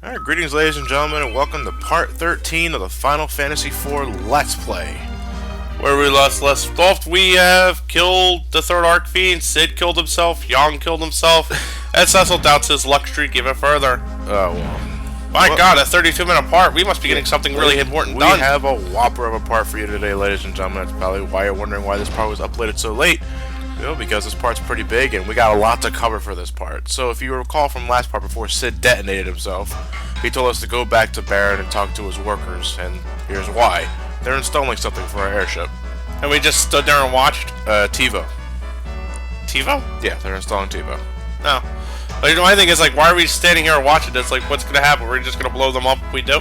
Alright, greetings ladies and gentlemen, and welcome to part 13 of the Final Fantasy IV Let's Play. Where we left off, we have killed the third Archfiend, Sid killed himself, Yang killed himself, and Cecil doubts his luck streak even further. Oh, well. My god, a 32-minute part, we must be getting something really important done. We have a whopper of a part for you today, ladies and gentlemen. That's probably why you're wondering why this part was uploaded so late. You know, because this part's pretty big and we got a lot to cover for this part. So if you recall from last part, before Sid detonated himself, he told us to go back to Baron and talk to his workers, and here's why. They're installing something for our airship. And we just stood there and watched? TiVo. TiVo? Yeah, they're installing TiVo. No. But you know, my thing is, like, why are we standing here watching this? Like, what's gonna happen? We're just gonna blow them up if we do?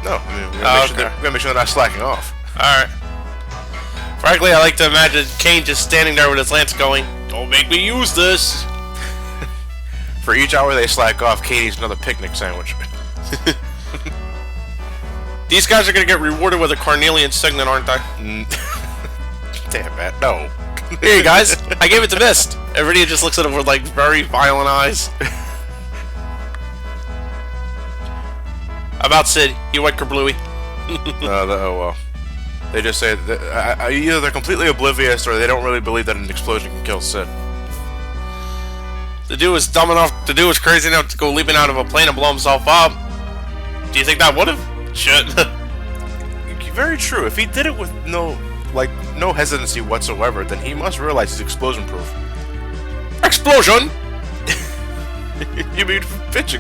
No, I mean, we gotta make sure they're not slacking off. Alright. Frankly, I like to imagine Kane just standing there with his lance going, "Don't make me use this!" For each hour they slack off, Kane eats another picnic sandwich. These guys are gonna get rewarded with a Carnelian signet, aren't they? Damn it, no. Here you guys, I gave it to Mist. Everybody just looks at him with like very violent eyes. About Sid, you white Kerbluey. Oh well. They just say that, either they're completely oblivious or they don't really believe that an explosion can kill Sid. The dude was dumb enough, the dude was crazy enough to go leaping out of a plane and blow himself up. Do you think that would've? Shit. Very true. If he did it with no hesitancy whatsoever, then he must realize he's explosion proof. Explosion? You mean pitch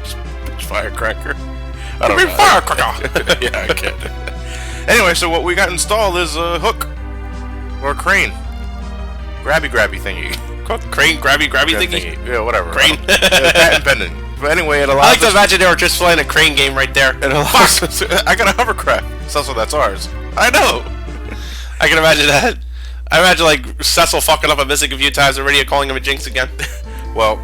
firecracker? I don't mean firecracker. Yeah, I get it. Anyway, so what we got installed is a hook. Or a crane. Grabby thingy. Crane, grabby thingy? Yeah, whatever. Crane. Patent pending. But anyway, it allows I like to imagine they were just playing a crane game right there. It allows us I got a hovercraft. Cecil, that's ours. I know. I can imagine that. I imagine like Cecil fucking up a missing a few times and radio calling him a jinx again. Well,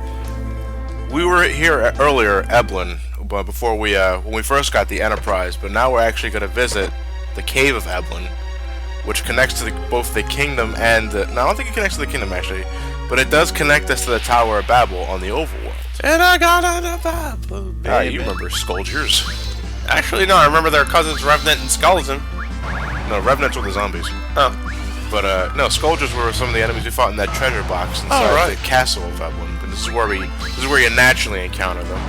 we were here earlier, Eblan, but before we when we first got the Enterprise, but now we're actually going to visit the Cave of Eblan, which connects to both the kingdom and no, I don't think it connects to the kingdom actually, but it does connect us to the Tower of Babil on the overworld. And I got on a Babil, baby. Ah, you remember Scourgers? Actually, no, I remember their cousins Revenant and Skeleton. No, Revenants were the zombies. Oh. But no, Scourgers were some of the enemies we fought in that treasure box inside the castle of Eblan. And this is where you naturally encounter them.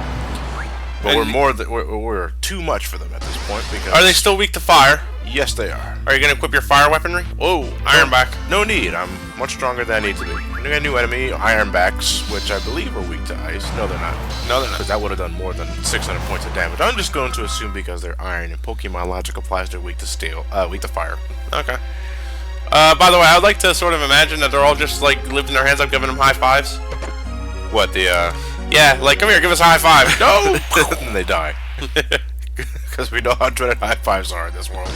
But we're too much for them at this point because. Are they still weak to fire? Yes, they are. Are you gonna equip your fire weaponry? Whoa, Ironback. No need. I'm much stronger than I need to be. We got a new enemy, Ironbacks, which I believe are weak to ice. No, they're not. No, they're not. Because that would have done more than 600 points of damage. I'm just going to assume because they're iron and Pokemon logic applies they're weak to steel, weak to fire. Okay. By the way, I'd like to sort of imagine that they're all just like lifting their hands up, giving them high fives. What the? Yeah, like come here, give us a high five. No. And they die. Because we know how dreaded high fives are in this world.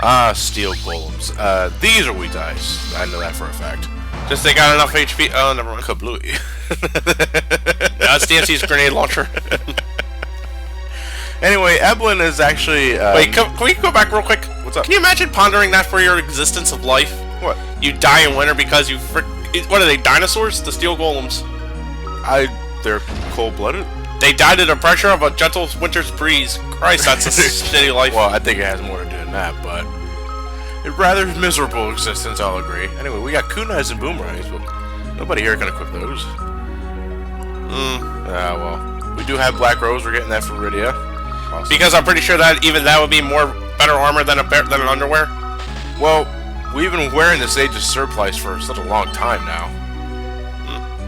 Ah, steel golems. These are weak to ice. I know that for a fact. Just they got enough HP. Oh, never mind. Kablooey. That's DMC's grenade launcher. Anyway, Eblan is actually. Wait, can we go back real quick? What's up? Can you imagine pondering that for your existence of life? What? You die in winter because you what are they, dinosaurs? The steel golems. They're cold-blooded? They died at the pressure of a gentle winter's breeze. Christ, that's a shitty life. Well, I think it has more to do than that, but a rather miserable existence, I'll agree. Anyway, we got kunais and boomerangs, but nobody here can equip those. Well, we do have Black Rose. We're getting that for Rydia. Awesome. Because I'm pretty sure that even that would be more better armor than an underwear. Well, we've been wearing this Aegis surplice for such a long time now.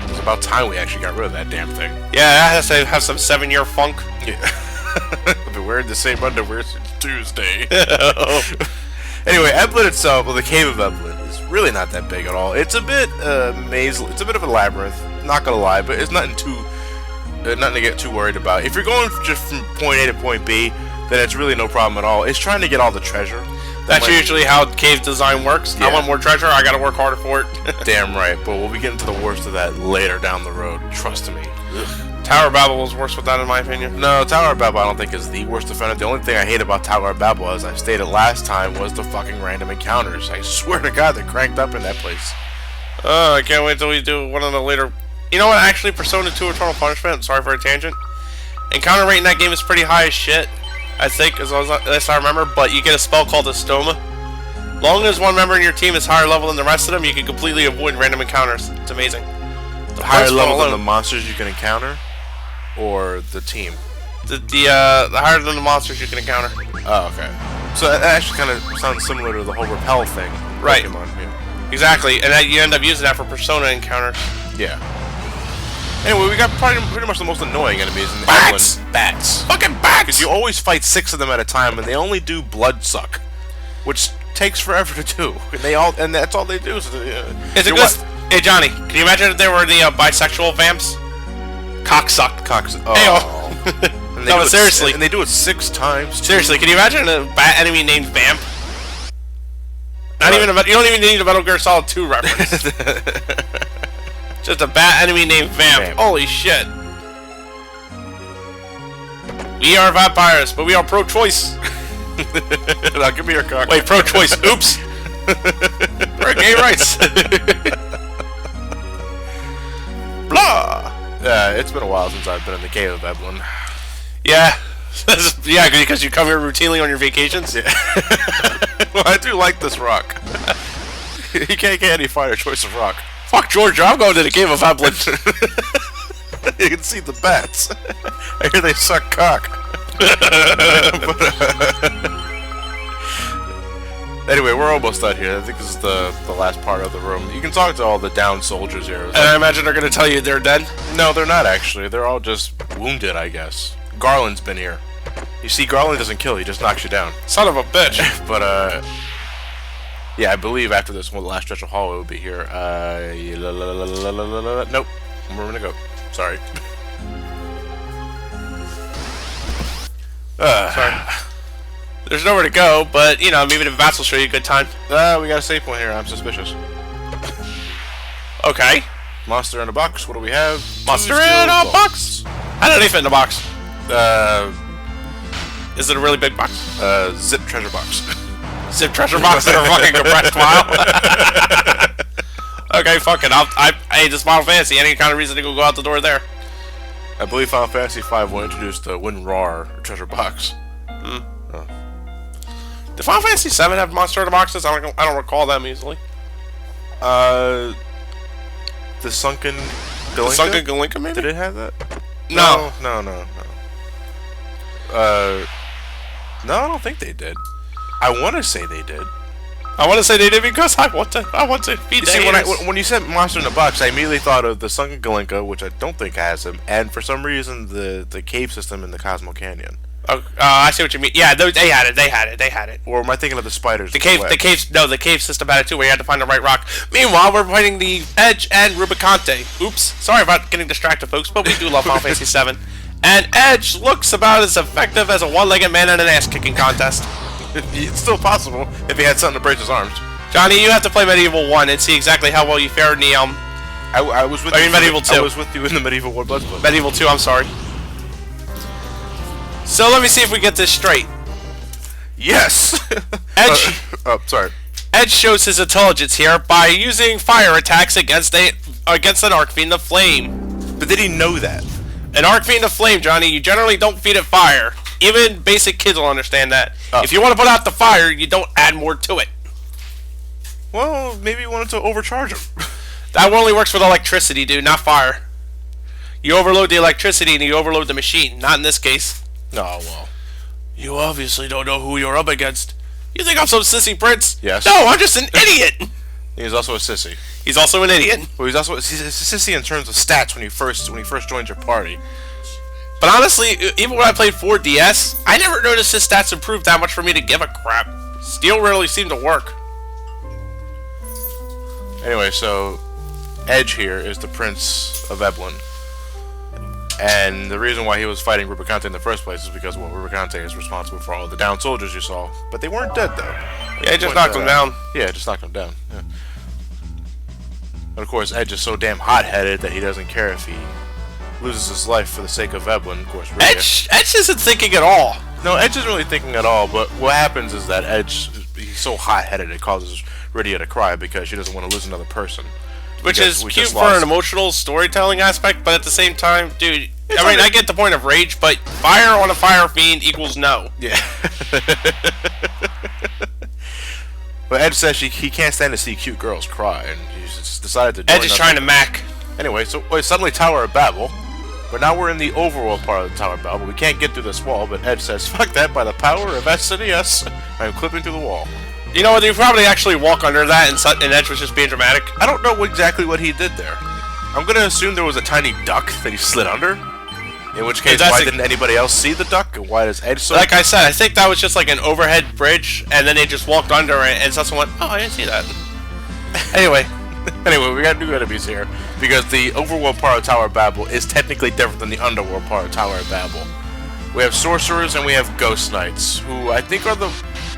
It's about time we actually got rid of that damn thing. Yeah, that has to have some 7-year funk. Yeah. I've been wearing the same underwear since Tuesday. Anyway, Eblan itself, well, the Cave of Eblan, is really not that big at all. It's a bit maze. It's a bit of a labyrinth. Not gonna lie, but it's nothing to get too worried about. If you're going just from point A to point B, then it's really no problem at all. It's trying to get all the treasure. That's usually how cave design works. Yeah. I want more treasure, I gotta work harder for it. Damn right, but we'll be getting to the worst of that later down the road. Trust me. Ugh. Tower of Babil was worse with that in my opinion. No, Tower of Babil I don't think is the worst offender. The only thing I hate about Tower of Babil, as I stated last time, was the fucking random encounters. I swear to God, they're cranked up in that place. I can't wait till we do one of the later You know what? Actually, Persona 2 Eternal Punishment. I'm sorry for a tangent. Encounter rate in that game is pretty high as shit. I think, as I remember. But you get a spell called Estoma. Long as one member in your team is higher level than the rest of them, you can completely avoid random encounters. It's amazing. The higher level than the monsters you can encounter, or the team. The higher than the monsters you can encounter. Oh, okay. So that actually kind of sounds similar to the whole repel thing. Right. Pokemon, yeah. Exactly, and you end up using that for Persona encounters. Yeah. Anyway, we got pretty much the most annoying enemies in the Bats! Eblan. Bats! Fucking bats! Because you always fight 6 of them at a time, and they only do blood suck, which takes forever to do. And that's all they do. So it's a good. Hey Johnny, can you imagine if they were the bisexual vamps? Cocksuck. Oh. No, but seriously. And they do it 6 times. Seriously, can you imagine a bat enemy named Vamp? Not even you don't even need a Metal Gear Solid 2 reference. Just a bat enemy named Vamp. Holy shit. We are vampires, but we are pro-choice. Now give me your cock. Wait, pro-choice. Oops. We're gay rights. Blah. Yeah, it's been a while since I've been in the Cave of Eblan. Yeah. Yeah, because you come here routinely on your vacations? Yeah. Well, I do like this rock. You can't get any finer choice of rock. Fuck Georgia, I'm going to the Cave of Eblan. You can see the bats. I hear they suck cock. Anyway, we're almost done here. I think this is the last part of the room. You can talk to all the down soldiers here. And I imagine they're going to tell you they're dead? No, they're not actually. They're all just wounded, I guess. Garland's been here. You see, Garland doesn't kill, he just knocks you down. Son of a bitch. But, yeah, I believe after this one, the last stretch of hallway will be here. Nope. We're gonna go. Sorry. Sorry. There's nowhere to go, but, you know, maybe the bats will show you a good time. We got a save point here. I'm suspicious. Okay. Monster in a box. What do we have? Monster in a box! How did they fit in the box? Is it a really big box? Zip treasure box. Zip treasure box in a fucking compressed file? Okay, fuck it. Hey, this Final Fantasy. Any kind of reason to go out the door there? I believe Final Fantasy V will introduce the WinRAR treasure box. Hmm. Oh. Did Final Fantasy VII have monster in the boxes? I don't recall them easily. The Sunken Galinka? The Sunken Galinka, maybe? Did it have that? No. No, I don't think they did. I want to say they did. I want to say they did because I want to feed the haters. When you said monster in a box, I immediately thought of the Sunken Galinka, which I don't think has him, and for some reason the cave system in the Cosmo Canyon. I see what you mean. Yeah, they had it. Or am I thinking of the spiders? The cave system had it too, where you had to find the right rock. Meanwhile, we're fighting the Edge and Rubicante. Oops, sorry about getting distracted, folks, but we do love Final Fantasy VII. And Edge looks about as effective as a one-legged man in an ass-kicking contest. It's still possible if he had something to break his arms. Johnny, you have to play Medieval 1 and see exactly how well you fared in the I was with you in Medieval 2. I was with you in the Medieval 1 Blood. Medieval 2, I'm sorry. So let me see if we get this straight. Yes! Edge... sorry. Edge shows his intelligence here by using fire attacks against an Arc Fiend of Flame. But did he know that? An Arc Fiend of Flame, Johnny, you generally don't feed it fire. Even basic kids will understand that. If you want to put out the fire, you don't add more to it. Well, maybe you wanted to overcharge him. That only works with electricity, dude, not fire. You overload the electricity and you overload the machine. Not in this case. Oh, well. You obviously don't know who you're up against. You think I'm some sissy prince? Yes. No, I'm just an idiot! He's also a sissy. He's also an idiot. Well, he's a sissy in terms of stats when he first joins your party. But honestly, even when I played 4DS, I never noticed his stats improved that much for me to give a crap. Steel rarely seemed to work. Anyway, so Edge here is the Prince of Eblan. And the reason why he was fighting Rubicante in the first place is because, well, Rubicante is responsible for all the down soldiers you saw. But they weren't dead, though. Yeah, he just knocked them down. Yeah, just knocked them down. Yeah. But of course, Edge is so damn hot-headed that he doesn't care if he loses his life for the sake of Eblan, of course. Edge isn't thinking at all. No, Edge isn't really thinking at all, but what happens is that Edge, he's so hot-headed it causes Rydia to cry because she doesn't want to lose another person. Which is cute for an emotional storytelling aspect, but at the same time, dude, I get the point of rage, but fire on a fire fiend equals no. Yeah. But Edge says he can't stand to see cute girls cry, and he's just decided to join Edge is trying to mac. Anyway, so suddenly Tower of Babil. But now we're in the overworld part of the Tower of Babil. We can't get through this wall, but Edge says, fuck that, by the power of SNES, I'm clipping through the wall. You know what, you probably actually walk under that, and Edge was just being dramatic. I don't know exactly what he did there. I'm gonna assume there was a tiny duck that he slid under. In which case, why didn't anybody else see the duck? And why does Edge... Like I said, I think that was just like an overhead bridge, and then they just walked under it, and someone went, oh, I didn't see that. Anyway, we got new enemies here, because the overworld part of Tower of Babil is technically different than the underworld part of Tower of Babil. We have sorcerers and we have ghost knights, who I think are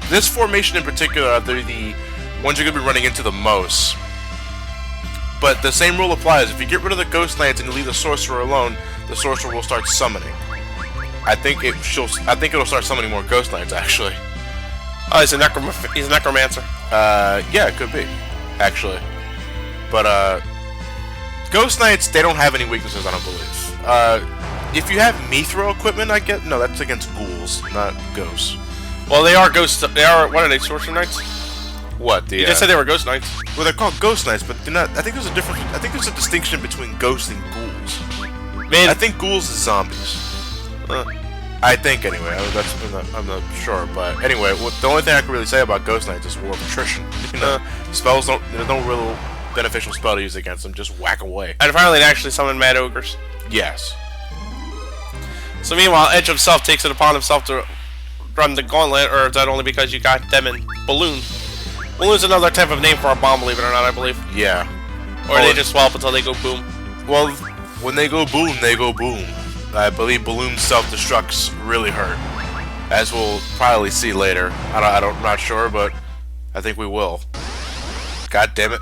this formation in particular are the ones you're going to be running into the most. But the same rule applies. If you get rid of the ghost knights and you leave the sorcerer alone, the sorcerer will start summoning. I think it'll start summoning more ghost knights, actually. Oh, he's a necromancer. Yeah, it could be, actually. But ghost knights, they don't have any weaknesses, I don't believe. If you have Mithril equipment, no, that's against ghouls, not ghosts. Well, they are ghosts. What are they? Sorcerer knights? What? You just said they were ghost knights. Well, they're called ghost knights, but they're not. I think there's a difference. I think there's a distinction between ghosts and ghouls. Man, I think ghouls is zombies. I think anyway. I'm not sure, but anyway, the only thing I can really say about ghost knights is war of attrition. You know, spells there's no real beneficial spell to use against them. Just whack away. And finally, they actually summon mad ogres. Yes. So meanwhile, Edge himself takes it upon himself to run the gauntlet, or is that only because you got them in Balloon? Balloon's another type of name for a bomb, believe it or not, I believe. Yeah. Or they just swell up until they go boom. Well, when they go boom, they go boom. I believe Balloon's self-destructs really hurt, as we'll probably see later. I'm not sure, but I think we will. God damn it.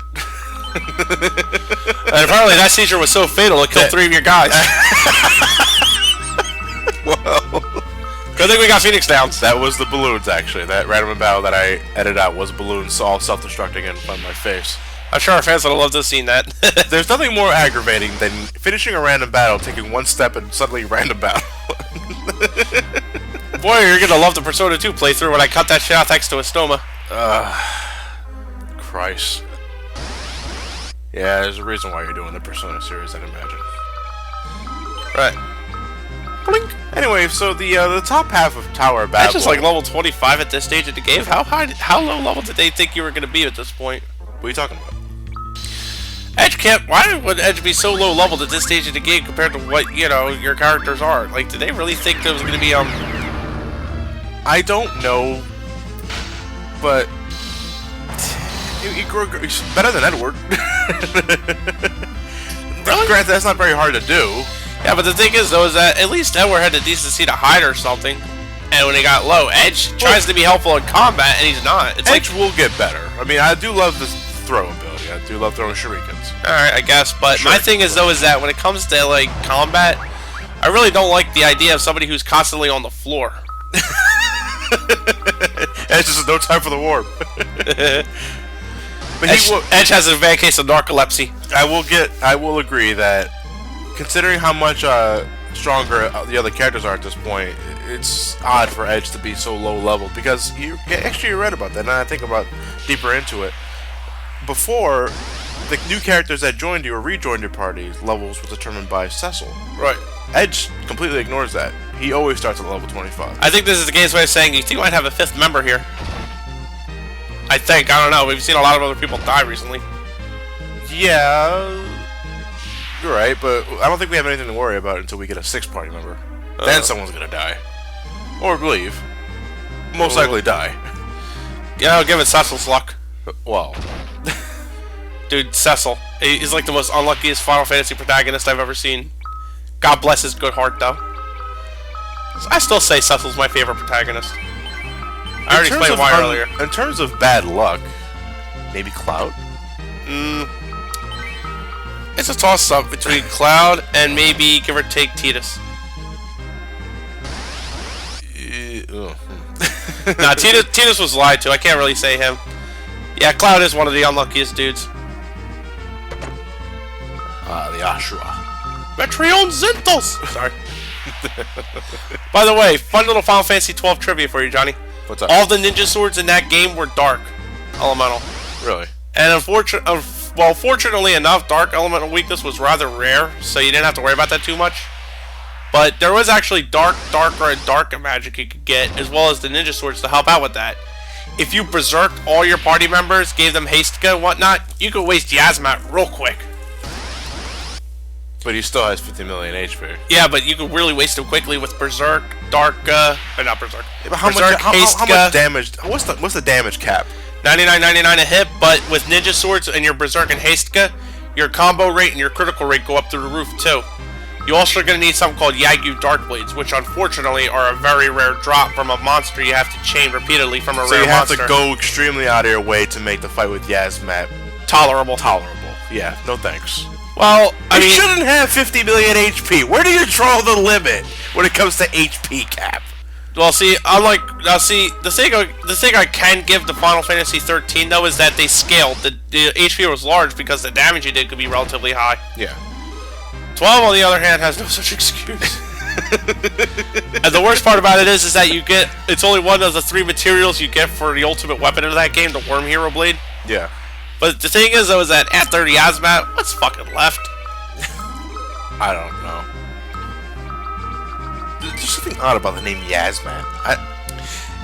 And apparently that seizure was so fatal it killed 3 of your guys. Well, good thing we got Phoenix down. That was the balloons, actually. That random battle that I edited out was balloons all self-destructing in front of my face. I'm sure our fans would have loved to have seen that. There's nothing more aggravating than finishing a random battle, taking one step, and suddenly random battle. Boy, you're gonna love the Persona 2 playthrough when I cut that shit out thanks to a stoma. Christ. Yeah, there's a reason why you're doing the Persona series, I'd imagine. Right. Blink. Anyway, so the top half of Tower of Babil... That's just like level 25 at this stage of the game. How low level did they think you were gonna be at this point? What are you talking about? Edge can't... Why would Edge be so low leveled at this stage of the game compared to what, you know, your characters are? Like, did they really think there was gonna be, I don't know, but... He's better than Edward. Really? Granted, that's not very hard to do. Yeah, but the thing is, though, is that at least Edward had the decency to hide or something. And when he got low, Edge tries to be helpful in combat, and he's not. It's Edge will get better. I mean, I do love this throw ability. I do love throwing shurikens. Alright, I guess. But my thing is, though, is that when it comes to, like, combat, I really don't like the idea of somebody who's constantly on the floor. Edge just has no time for the warp. But Edge has a bad case of narcolepsy. I will agree that, considering how much stronger the other characters are at this point, it's odd for Edge to be so low level, because you're right about that. And I think about deeper into it. Before, the new characters that joined you or rejoined your party levels was determined by Cecil. Right. Edge completely ignores that. He always starts at level 25. I think this is the game's way of saying you think you might have a 5th member here. I think. I don't know. We've seen a lot of other people die recently. Yeah, you're right, but I don't think we have anything to worry about until we get a 6th party member. Then someone's gonna die. Or leave. Most likely die. Yeah, I'll give it Cecil's luck. Well. Dude, Cecil. He's like the most unluckiest Final Fantasy protagonist I've ever seen. God bless his good heart, though. I still say Cecil's my favorite protagonist. I already explained why earlier. In terms of bad luck, maybe Cloud? It's a toss-up between Cloud and maybe, give or take, Tidus. Nah, Tidus was lied to. I can't really say him. Yeah, Cloud is one of the unluckiest dudes. The Ashura. Metreon Zintos! Sorry. By the way, fun little Final Fantasy 12 trivia for you, Johnny. What's up? All the ninja swords in that game were dark elemental. Really? And fortunately enough, dark elemental weakness was rather rare, so you didn't have to worry about that too much. But there was actually dark magic you could get, as well as the ninja swords to help out with that. If you berserked all your party members, gave them hastika and whatnot, you could waste Yasmat real quick. But he still has 50 million HP. Yeah, but you could really waste him quickly with berserk, not berserk. Yeah, but how berserk, much damage? What's the damage cap? 99.99 a hit, but with ninja swords and your berserk and hastika, your combo rate and your critical rate go up through the roof too. You also are going to need something called Yagyu Dark Blades, which unfortunately are a very rare drop from a monster you have to chain repeatedly from a rare monster. So you have to go extremely out of your way to make the fight with Yasmat tolerable. Yeah, no thanks. Well, I mean, shouldn't have 50 million HP. Where do you draw the limit when it comes to HP cap? Well, see, the thing I can give to Final Fantasy 13 though is that they scaled. The HP was large because the damage you did could be relatively high. Yeah. 12, on the other hand, has no such excuse. And the worst part about it is that it's only one of the 3 materials you get for the ultimate weapon of that game, the Worm Hero Blade. Yeah. But the thing is, though, is that after the Yasmat, what's fucking left? I don't know. There's something odd about the name Yasmat.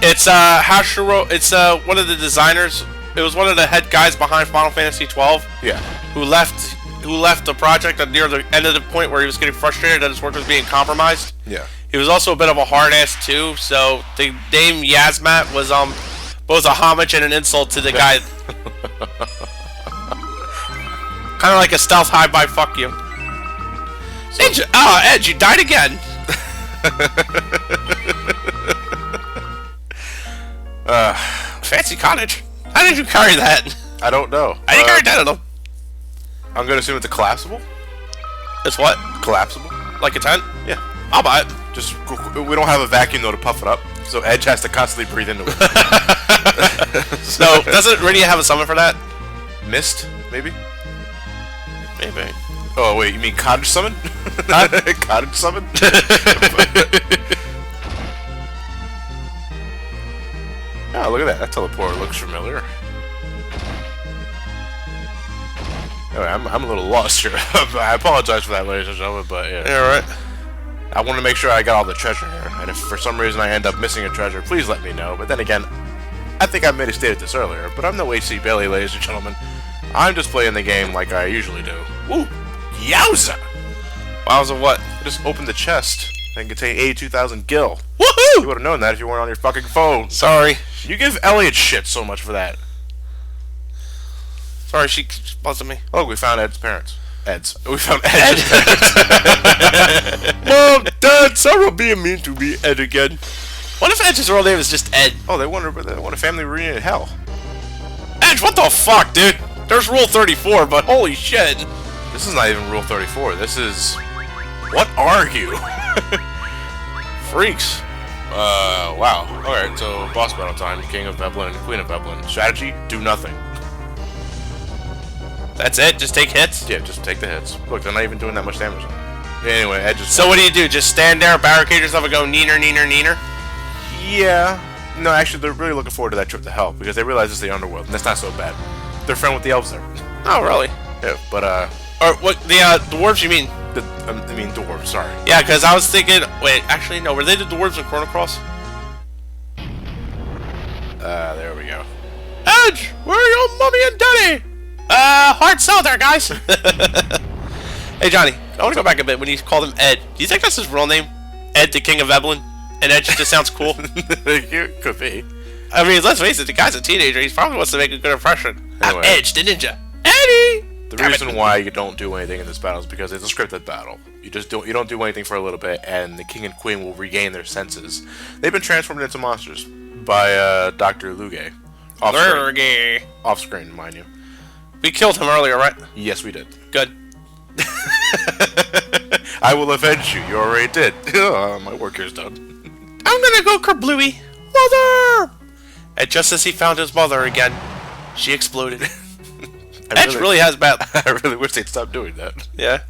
It's Hashiro. It's one of the designers. It was one of the head guys behind Final Fantasy 12. Yeah. Who left the project at near the end of the point where he was getting frustrated that his work was being compromised. Yeah. He was also a bit of a hard ass too, so the name Yasmat was both a homage and an insult to the guy. Kind of like a stealth high by fuck you. So, Edge, you died again. Fancy cottage. How did you carry that? I don't know. How did you carry that at all? I'm gonna assume it's a collapsible. It's what? Collapsible. Like a tent? Yeah. I'll buy it. We don't have a vacuum though to puff it up, so Edge has to constantly breathe into it. No, doesn't Rydia have a summon for that? Mist, maybe. Maybe. Oh wait, you mean cottage summon? Huh? Cottage summon? Oh, look at that. That teleporter looks familiar. Anyway, I'm a little lost here. I apologize for that, ladies and gentlemen, but yeah. Yeah, right. I want to make sure I got all the treasure here, and if for some reason I end up missing a treasure, please let me know. But then again, I think I may have stated this earlier, but I'm no AC Bailey, ladies and gentlemen. I'm just playing the game like I usually do. Woo! Yowza! Wowza what? I just opened the chest and contained 82,000 gil. Woohoo! You would have known that if you weren't on your fucking phone. Sorry. You give Elliot shit so much for that. Sorry, she buzzed me. Oh, we found Ed's parents. We found Ed's parents. Mom, Dad, sorry being mean to me, Ed again. What if Edge's real name is just Ed? Oh, they want a family reunion in hell. Edge, what the fuck, dude? There's Rule 34, but holy shit. This is not even Rule 34. This is... What are you? Freaks. Wow. Alright, so boss battle time. King of Eblan and Queen of Eblan. Strategy, do nothing. That's it? Just take hits? Yeah, just take the hits. Look, they're not even doing that much damage on it. Anyway, Edge is... So what do? Just stand there, barricade yourself, and go neener, neener, neener? Yeah. No, actually, they're really looking forward to that trip to hell, because they realize it's the underworld, and that's not so bad. They're friends with the elves there. Oh, really? Yeah, but, Or, what, the dwarves, you mean? I mean, dwarves, sorry. Yeah, because I was thinking... Wait, actually, no. Were they the dwarves in Chrono Cross? There we go. Edge! Where are your mommy and daddy? Hard sell there, guys. Hey, Johnny. I want to go back a bit when you called him Ed. Do you think that's his real name? Ed, the King of Eblan? And Ed just sounds cool? It could be. I mean, let's face it, the guy's a teenager. He probably wants to make a good impression. Anyway. I'm Edge, the ninja. Eddie! The reason why you don't do anything in this battle is because it's a scripted battle. You don't do anything for a little bit, and the king and queen will regain their senses. They've been transformed into monsters by Dr. Luge. Off screen, mind you. We killed him earlier, right? Yes, we did. Good. I will avenge you. You already did. My work here's done. I'm gonna go kerblooey. Mother! And just as he found his mother again, she exploded. Edge really has bad. I really wish they'd stop doing that. Yeah.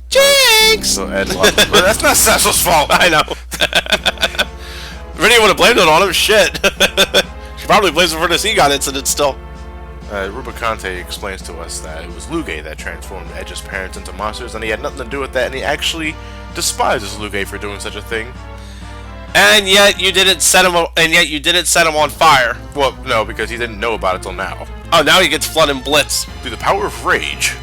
Jinx! So Edge lost. But that's not Cecil's fault. I know. Really would have blamed it on him. Shit. She probably blames him for this Egon incident still. Rubicante explains to us that it was Luge that transformed Edge's parents into monsters, and he had nothing to do with that, and he actually despises Luge for doing such a thing. And yet you didn't set him. And yet you didn't set him on fire. Well, no, because he didn't know about it till now. Oh, now he gets flood and blitz Through the power of rage.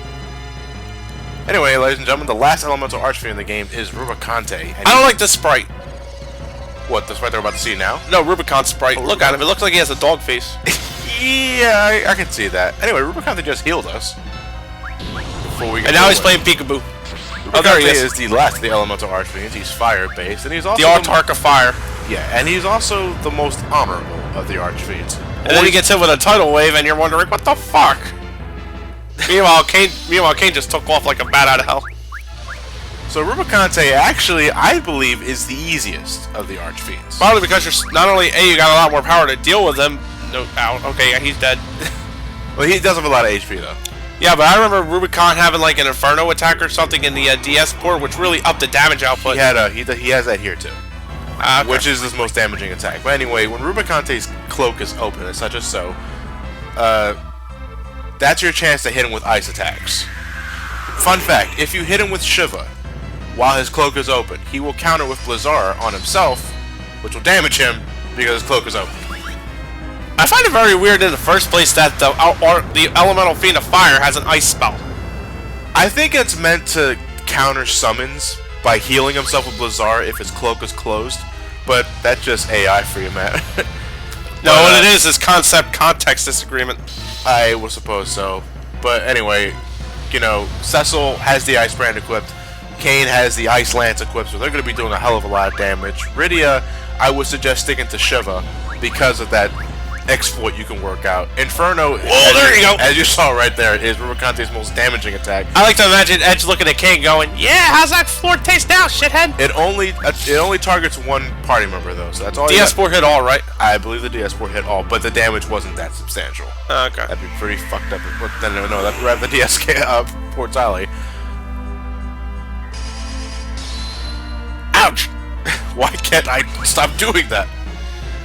Anyway, ladies and gentlemen, the last elemental archfiend in the game is Rubicante. I don't like this sprite. What, the sprite they're about to see now? No, Rubicante sprite. Look at him. It looks like he has a dog face. Yeah, I can see that. Anyway, Rubicante just healed us. Before we get And now he's playing peekaboo. Oh, there he is the last of the elemental archfiends. He's fire-based, and he's also The Autarch of Fire. Yeah, and he's also the most honorable of the archfiends. And then he gets hit with a tidal wave, and you're wondering, what the fuck? Meanwhile, Kane just took off like a bat out of hell. So Rubicante actually, I believe, is the easiest of the archfiends. Probably because you're not only you got a lot more power to deal with him. No, ow, okay, yeah, he's dead. Well, he does have a lot of HP though. Yeah, but I remember Rubicon having like an Inferno attack or something in the DS port, which really upped the damage output. He had he has that here too, Okay. which is his most damaging attack. But anyway, when Rubicante's cloak is open, and such as so, that's your chance to hit him with ice attacks. Fun fact: if you hit him with Shiva while his cloak is open, he will counter with Blizzard on himself, which will damage him because his cloak is open. I find it very weird in the first place that the Elemental Fiend of Fire has an ice spell. I think it's meant to counter summons by healing himself with Blizzard if his cloak is closed, but that's just AI for you, man. No, what it is context disagreement. I will suppose so. But anyway, you know, Cecil has the Ice Brand equipped, Kane has the Ice Lance equipped, so they're going to be doing a hell of a lot of damage. Rydia, I would suggest sticking to Shiva because of that exploit you can work out. Inferno, there you go. As you saw right there, is Rubicante's most damaging attack. I like to imagine Edge looking at Kane going, "Yeah, how's that floor taste now, shithead?" It only targets one party member though, so that's all. DS port hit all, right? I believe the DS port hit all, but the damage wasn't that substantial. Okay. That'd be pretty fucked up. But then no, that'd grab the DS port's alley. Ouch! Why can't I stop doing that?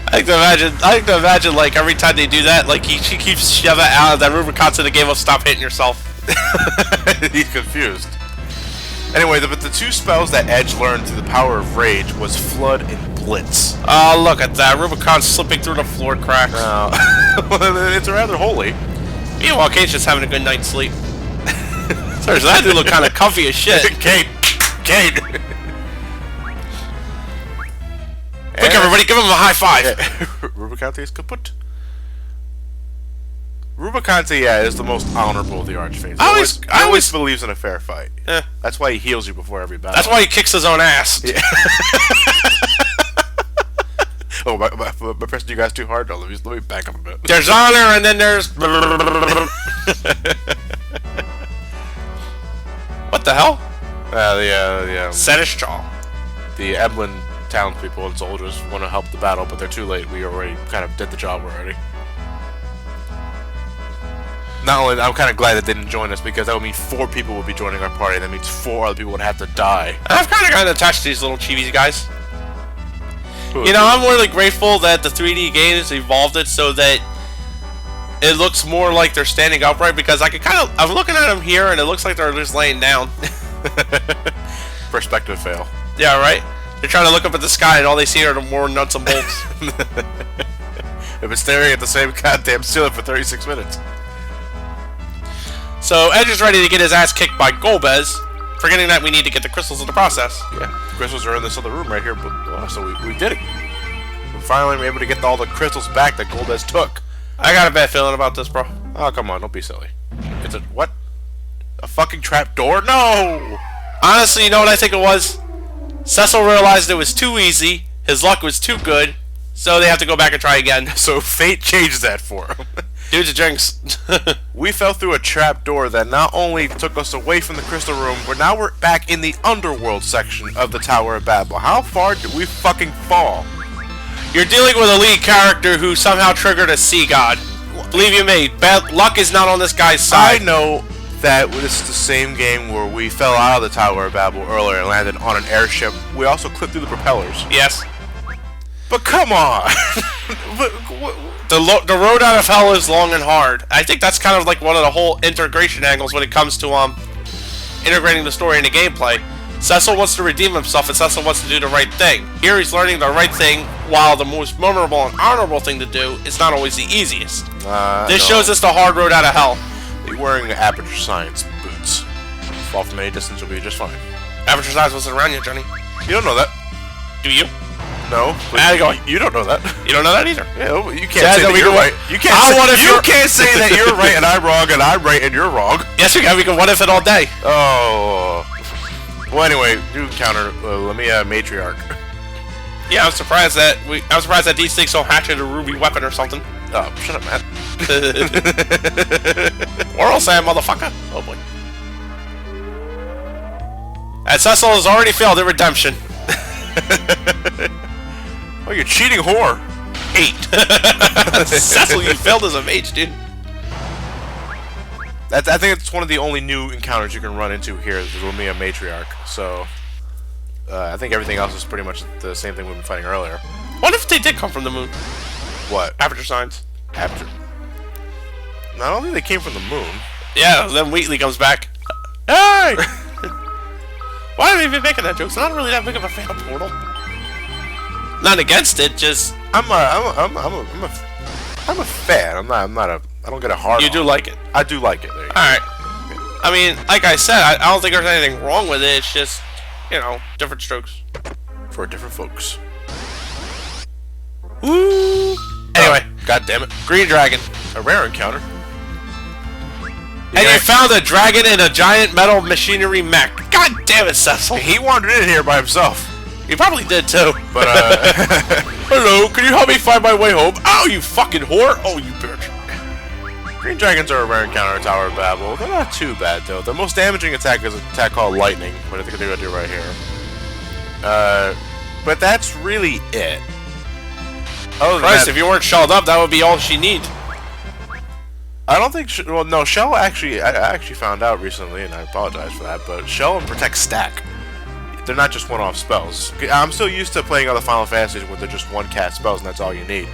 I like to imagine, like, every time they do that, like, she keeps shoving out of that Rubicante in the game of stop hitting yourself. He's confused. Anyway, but the two spells that Edge learned through the power of rage was Flood and Blitz. Oh, look at that. Rubicon slipping through the floor cracks. It's rather holy. Meanwhile, Kane's just having a good night's sleep. Seriously, that dude look kind of comfy as shit. Kane! Quick, everybody, give him a high five. Rubicante is kaput. Rubicante, yeah, is the most honorable of the archfiends. I always believes in a fair fight. That's why he heals you before every battle. That's why he kicks his own ass. Yeah. Oh, my pressing you guys too hard? No, let me back up a bit. There's honor, and then there's... What the hell? Seneschal. The Eblan townspeople and soldiers want to help the battle, but they're too late. We already kind of did the job already. Not only, I'm kind of glad that they didn't join us, because that would mean 4 people would be joining our party. That means 4 other people would have to die. I've kind of gotten attached to these little chibi guys. You know, I'm really grateful that the 3D games evolved it so that it looks more like they're standing upright, because I can I'm looking at them here and it looks like they're just laying down. Perspective fail. Yeah, right? They're trying to look up at the sky and all they see are the more nuts and bolts. They've been staring at the same goddamn ceiling for 36 minutes. So Edge is ready to get his ass kicked by Golbez, forgetting that we need to get the crystals in the process. Yeah, the crystals are in this other room right here, but so we did it. We finally were able to get all the crystals back that Golbez took. I got a bad feeling about this, bro. Oh, come on, don't be silly. It's what? A fucking trap door? No! Honestly, you know what I think it was? Cecil realized it was too easy, his luck was too good, so they have to go back and try again. So fate changed that for him. Dude's a jinx. We fell through a trap door that not only took us away from the crystal room, but now we're back in the underworld section of the Tower of Babil. How far did we fucking fall? You're dealing with a lead character who somehow triggered a sea god. Believe you me, bad luck is not on this guy's side. I know that this is the same game where we fell out of the Tower of Babel earlier and landed on an airship. We also clipped through the propellers. Yes. But come on! The road out of hell is long and hard. I think that's kind of like one of the whole integration angles when it comes to integrating the story into gameplay. Cecil wants to redeem himself, and Cecil wants to do the right thing. Here he's learning the right thing, while the most memorable and honorable thing to do is not always the easiest. This shows us the hard road out of hell. You're wearing aperture science boots. Fall from any distance will be just fine. Aperture science wasn't around yet, Johnny. You don't know that. Do you? No. You don't know that. You don't know that either. Yeah, well, you can't say that you're right. You can't say that you're right and I'm wrong and I'm right and you're wrong. Yes, we can. We can what if it all day. Oh. Well, anyway, do counter. Let me matriarch. Yeah, I'm surprised that these things don't hatch into a ruby weapon or something. Oh, shut up, Matt. Oral Sam, motherfucker. Oh boy. And Cecil has already failed at redemption. Oh, you're cheating, whore. 8. Cecil, you failed as a mage, dude. I think it's one of the only new encounters you can run into here is the Lumia Matriarch. So, I think everything else is pretty much the same thing we've been fighting earlier. What if they did come from the moon? What? Aperture signs. Aperture? No, I don't think they came from the moon. Yeah, then Wheatley comes back. Hey! Why am I even making that joke? It's not really that big of a fan of Portal. Not against it, just I'm a fan. I don't get a hard. You do like it. I do like it. There you go. All right. I mean, like I said, I don't think there's anything wrong with it. It's just, you know, different strokes for different folks. Woo! Anyway, God damn it, green dragon, a rare encounter. And you found a dragon in a giant metal machinery mech. God damn it, Cecil. He wandered in here by himself. He probably did too. But hello, can you help me find my way home? Oh, you fucking whore! Oh, you bitch. Green dragons are a rare encounter in Tower of Babel. They're not too bad though. The most damaging attack is an attack called lightning, what I think they're gonna do right here. But that's really it. Oh, Christ! If you weren't shelled up, that would be all she need. I don't think. Well, no. Shell actually, I actually found out recently, and I apologize for that. But Shell and Protect stack. They're not just one-off spells. I'm so used to playing other Final Fantasies where they're just one-cast spells and that's all you need.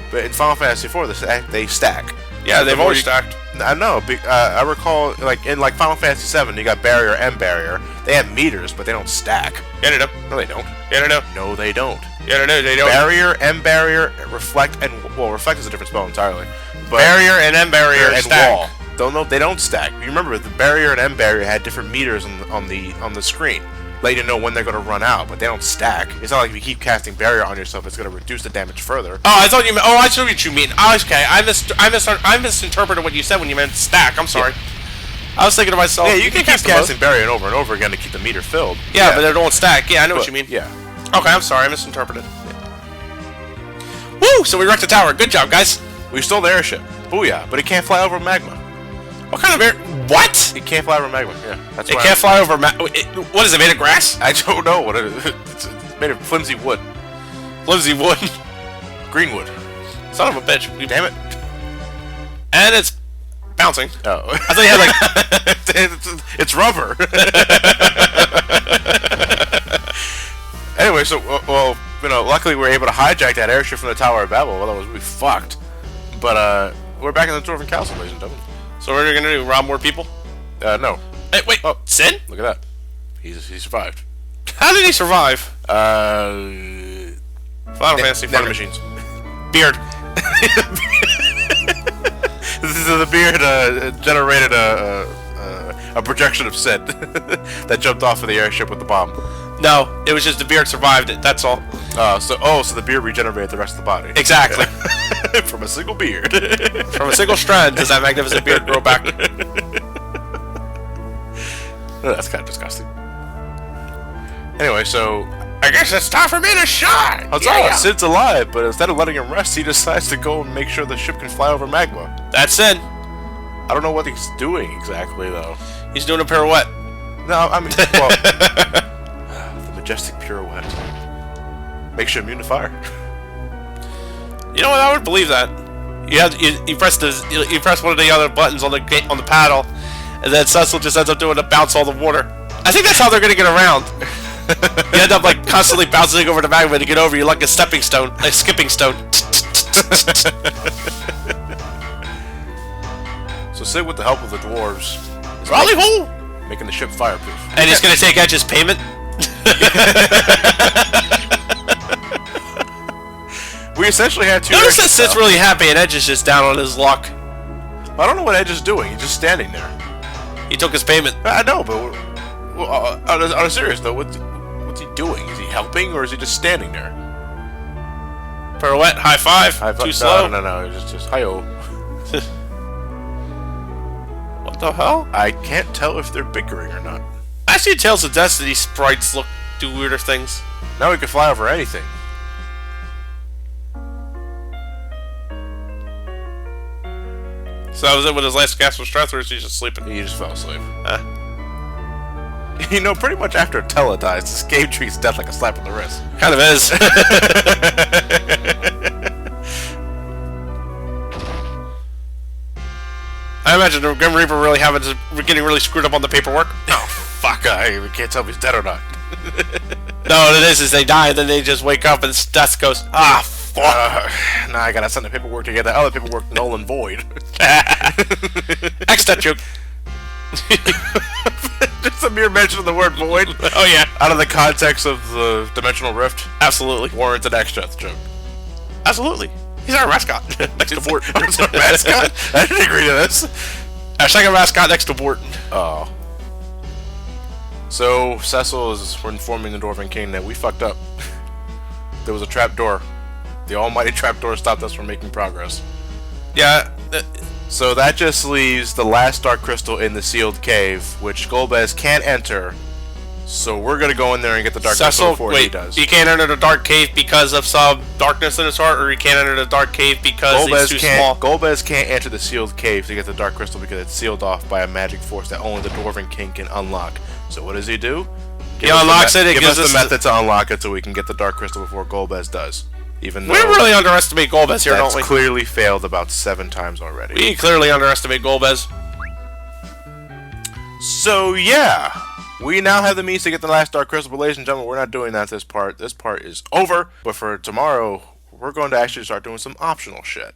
But in Final Fantasy IV, they stack. Yeah, they've always stacked. I know. I recall, like in Final Fantasy VII, you got barrier and barrier. They have meters, but they don't stack. Yeah, they do. No, they don't. Yeah, they do. No, they don't. Yeah, they don't. Barrier and barrier, reflect and reflect is a different spell entirely. But barrier and M barrier and stack. Wall. No, they don't stack. You remember the barrier and M barrier had different meters on the screen. Let you know when they're going to run out, but they don't stack. It's not like if you keep casting barrier on yourself, it's going to reduce the damage further. Oh, I thought you meant. Oh, I see what you mean. Oh, okay, I misinterpreted what you said when you meant stack. I'm sorry. Yeah. I was thinking to myself. Yeah, you can keep casting barrier over and over again to keep the meter filled. Yeah, but they don't stack. Yeah, I know what you mean. Yeah. Okay, I'm sorry, I misinterpreted. Yeah. Woo! So we wrecked the tower. Good job, guys. We stole the airship. Booyah! But it can't fly over magma. What kind of air? What? It can't fly over magma. Yeah, that's it can't fly over magma. What is it, made of grass? I don't know what it is. It's made of flimsy wood. Flimsy wood. Greenwood. Son of a bitch. Damn it. And it's bouncing. Oh. I thought you had like... it's rubber. Anyway, so, well, you know, luckily we were able to hijack that airship from the Tower of Babel. Well, that was really fucked. But, we're back in the Dwarven Castle, ladies and gentlemen. So what are you gonna do? Rob more people? No. Hey, wait. Oh, Sin? Look at that. He survived. How did he survive? Final Fantasy. Nanomachines. Beard. The beard generated a projection of Sin that jumped off of the airship with the bomb. No, it was just the beard survived it. That's all. So the beard regenerated the rest of the body. Exactly. From a single beard. From a single strand does that magnificent beard grow back. Oh, that's kind of disgusting. Anyway, so I guess it's time for me to shine. Huzzah! Sid's alive, but instead of letting him rest, he decides to go and make sure the ship can fly over magma. That's Sid. I don't know what he's doing exactly, though. He's doing a pirouette. No, I mean, well, the majestic pirouette makes you immune to fire. You know what? I would believe that. you press one of the other buttons on the paddle, and then Cecil just ends up doing to bounce all the water. I think that's how they're gonna get around. You end up like constantly bouncing over the magma to get over. You're like a skipping stone. So Sid, with the help of the dwarves, Raleigh hole, making the ship fireproof. and he's gonna take Edge's payment. We essentially had two. Notice that Sid's really happy, and Edge is just down on his luck. I don't know what Edge is doing. He's just standing there. He took his payment. I know, but on a serious though, what's he doing? Is he helping, or is he just standing there? Pirouette, high five. Too slow. No. It's just hi-oh. What the hell? I can't tell if they're bickering or not. Actually, Tales of Destiny sprites do weirder things. Now we can fly over anything. So that was it with his last gasp of strength, or is he just sleeping? He just fell asleep. You know, pretty much after Tella dies, this game treats death like a slap on the wrist. Kind of is. I imagine the Grim Reaper really getting really screwed up on the paperwork. Oh, fuck, we can't tell if he's dead or not. No, what it is they die, and then they just wake up, and Death goes, ah, fuck. Now I gotta send the paperwork to get the other paperwork null and void. X that joke. Just a mere mention of the word void. Oh, yeah. Out of the context of the dimensional rift. Absolutely. Warrants an X death joke. Absolutely. He's our mascot. Next to Bort. He's our mascot? I didn't agree to this. Our second mascot next to Bort. Oh. So, Cecil is informing the Dwarven King that we fucked up. There was a trap door. The almighty trap door stopped us from making progress. Yeah. So that just leaves the last dark crystal in the sealed cave, which Golbez can't enter. So we're gonna go in there and get the dark crystal before he does. He can't enter the dark cave because of some darkness in his heart, or he can't enter the dark cave because he's too small. Golbez can't enter the sealed cave to get the dark crystal because it's sealed off by a magic force that only the Dwarven King can unlock. So what does he do? He unlocks it. Give us the method to unlock it so we can get the dark crystal before Golbez does. Even though we really underestimate Golbez here, don't we? That's clearly failed about 7 times already. We clearly underestimate Golbez. So yeah, we now have the means to get the last dark crystal, but ladies and gentlemen, we're not doing that this part. This part is over. But for tomorrow, we're going to actually start doing some optional shit.